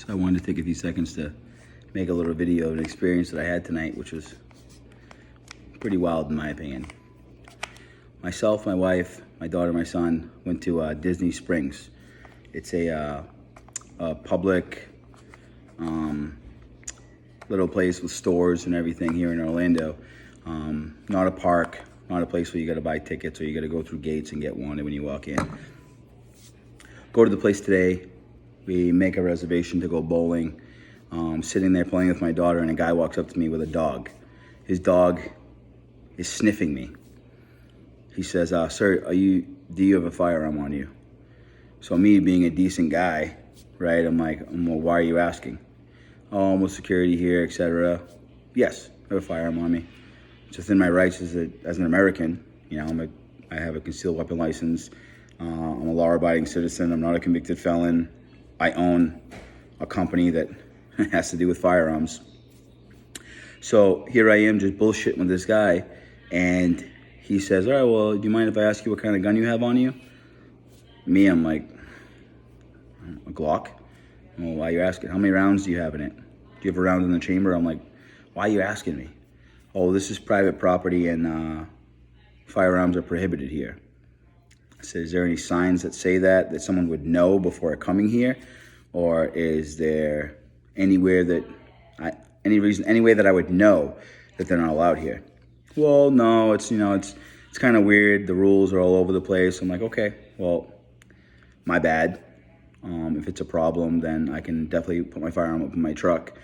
So I wanted to take a few seconds to make a little video of an experience that I had tonight, which was pretty wild in my opinion. Myself, my wife, my daughter, my son went to Disney Springs. It's a public little place with stores and everything here in Orlando. Not a park, not a place where you gotta buy tickets or you gotta go through gates and get wanted when you walk in. Go to the place today. We make a reservation to go bowling. Sitting there playing with my daughter, and a guy walks up to me with a dog. His dog is sniffing me. He says, "Sir, do you have a firearm on you?" So me being a decent guy, right? I'm like, well, why are you asking? Oh, I'm with security here, etc. Yes, I have a firearm on me. It's within my rights as an American. You know, I have a concealed weapon license. I'm a law-abiding citizen. I'm not a convicted felon. I own a company that has to do with firearms. So here I am just bullshitting with this guy, and he says, all right, well, do you mind if I ask you what kind of gun you have on you? Me, I'm like, a Glock. Well, why are you asking? How many rounds do you have in it? Do you have a round in the chamber? I'm like, why are you asking me? Oh, this is private property and firearms are prohibited here. I said, is there any signs that say that someone would know before coming here? Or is there anywhere that, any way that I would know that they're not allowed here? Well, no, it's kind of weird. The rules are all over the place. I'm like, okay, well, my bad. If it's a problem, then I can definitely put my firearm up in my truck.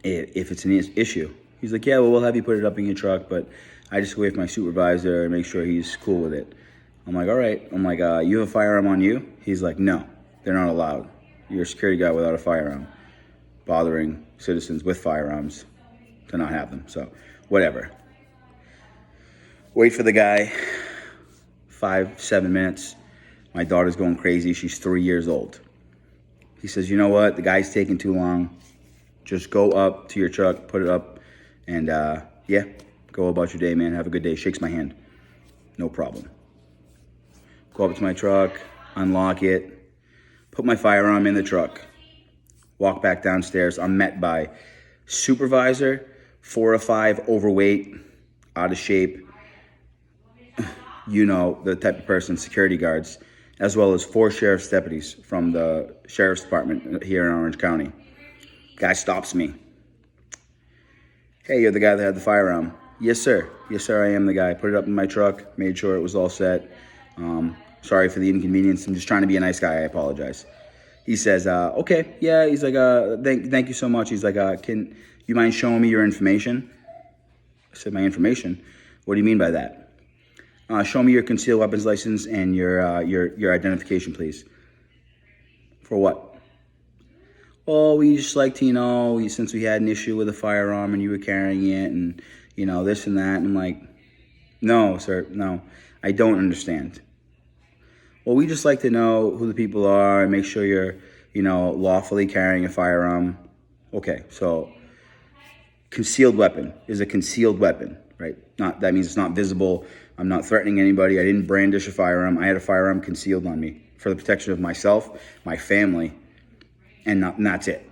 If it's an issue. He's like, yeah, well, we'll have you put it up in your truck, but I just wait for my supervisor and make sure he's cool with it. I'm like, all right. I'm like, you have a firearm on you? He's like, no, they're not allowed. You're a security guy without a firearm, bothering citizens with firearms to not have them. So whatever. Wait for the guy, 5-7 minutes. My daughter's going crazy. She's 3 years old. He says, you know what? The guy's taking too long. Just go up to your truck, put it up, and yeah, go about your day, man. Have a good day. Shakes my hand. No problem. Go up to my truck, unlock it, put my firearm in the truck, walk back downstairs. I'm met by supervisor, 4 or 5, overweight, out of shape. You know, the type of person, security guards, as well as 4 sheriff's deputies from the sheriff's department here in Orange County. Guy stops me. Hey, you're the guy that had the firearm. Yes, sir. Yes, sir, I am the guy. Put it up in my truck, made sure it was all set. Sorry for the inconvenience. I'm just trying to be a nice guy. I apologize. He says, okay, yeah. He's like, thank you so much. He's like, can you mind showing me your information? I said, my information? What do you mean by that? Show me your concealed weapons license and your identification, please. For what? Oh, we just like to, since we had an issue with a firearm and you were carrying it and, this and that. And I'm like, no, sir, no, I don't understand. Well, we just like to know who the people are and make sure you're, lawfully carrying a firearm. Okay, so concealed weapon is a concealed weapon, right? That means it's not visible. I'm not threatening anybody. I didn't brandish a firearm. I had a firearm concealed on me for the protection of myself, my family, and that's it.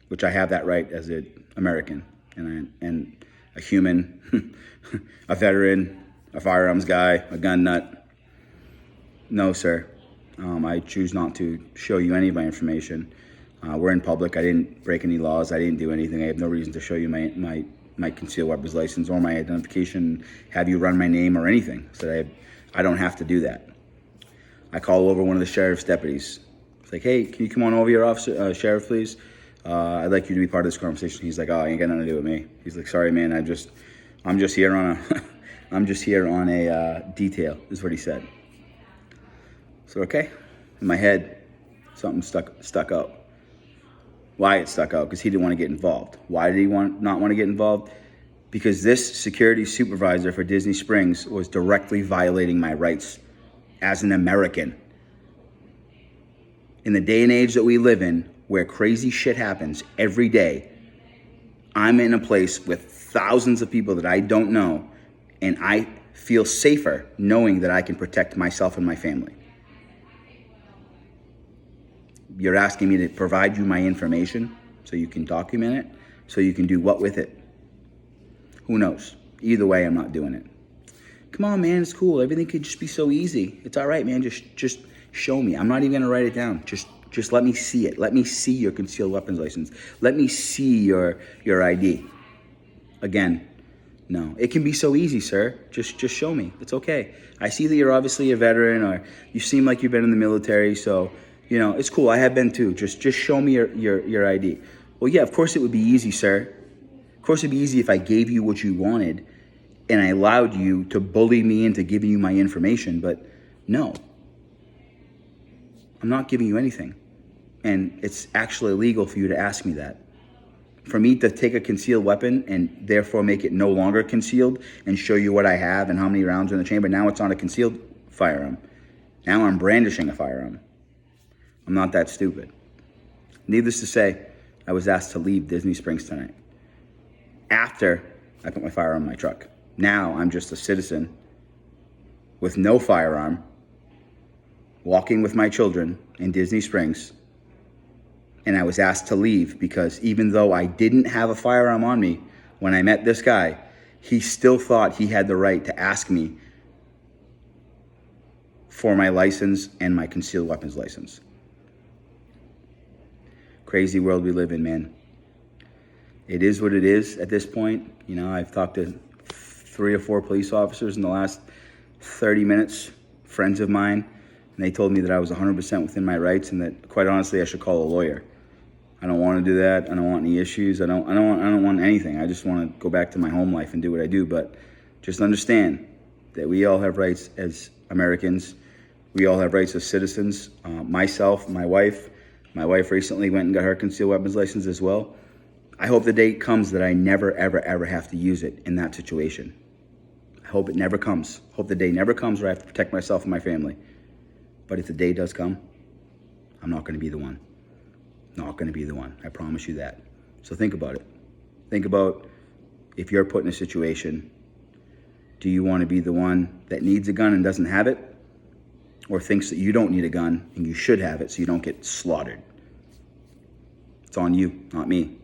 Which I have that right as an American and a human, a veteran, a firearms guy, a gun nut. No, sir. I choose not to show you any of my information. We're in public. I didn't break any laws. I didn't do anything. I have no reason to show you my concealed weapons license or my identification, have you run my name or anything. So I don't have to do that. I call over one of the sheriff's deputies. It's like, hey, can you come on over here, officer, sheriff, please? I'd like you to be part of this conversation. He's like, oh, ain't got nothing to do with me. He's like, sorry, man. I'm just here on a detail, is what he said. So, okay, in my head, something stuck out. Why it stuck out? Because he didn't want to get involved. Why did he not want to get involved? Because this security supervisor for Disney Springs was directly violating my rights as an American. In the day and age that we live in, where crazy shit happens every day, I'm in a place with thousands of people that I don't know, and I feel safer knowing that I can protect myself and my family. You're asking me to provide you my information so you can document it, so you can do what with it? Who knows? Either way, I'm not doing it. Come on, man, it's cool. Everything could just be so easy. It's all right, man. Just show me. I'm not even gonna write it down. Just let me see it. Let me see your concealed weapons license. Let me see your ID. Again, no. It can be so easy, sir. Just show me. It's okay. I see that you're obviously a veteran, or you seem like you've been in the military, so it's cool. I have been too. Just show me your ID. Well, yeah, of course it would be easy, sir. Of course it'd be easy if I gave you what you wanted and I allowed you to bully me into giving you my information, but no. I'm not giving you anything. And it's actually illegal for you to ask me that. For me to take a concealed weapon and therefore make it no longer concealed and show you what I have and how many rounds are in the chamber, now it's not a concealed firearm. Now I'm brandishing a firearm. I'm not that stupid. Needless to say, I was asked to leave Disney Springs tonight after I put my firearm in my truck. Now I'm just a citizen with no firearm, walking with my children in Disney Springs, and I was asked to leave because even though I didn't have a firearm on me when I met this guy, he still thought he had the right to ask me for my license and my concealed weapons license. Crazy world we live in, man. It is what it is at this point. I've talked to 3 or 4 police officers in the last 30 minutes, friends of mine, and they told me that I was 100% within my rights and that, quite honestly, I should call a lawyer. I don't want to do that. I don't want any issues. I don't want anything. I just want to go back to my home life and do what I do. But just understand that we all have rights as Americans. We all have rights as citizens. Myself, my wife recently went and got her concealed weapons license as well. I hope the day comes that I never, ever, ever have to use it in that situation. I hope it never comes. Hope the day never comes where I have to protect myself and my family. But if the day does come, I'm not going to be the one. Not going to be the one. I promise you that. So think about it. Think about if you're put in a situation, do you want to be the one that needs a gun and doesn't have it? Or thinks that you don't need a gun and you should have it so you don't get slaughtered? It's on you, not me.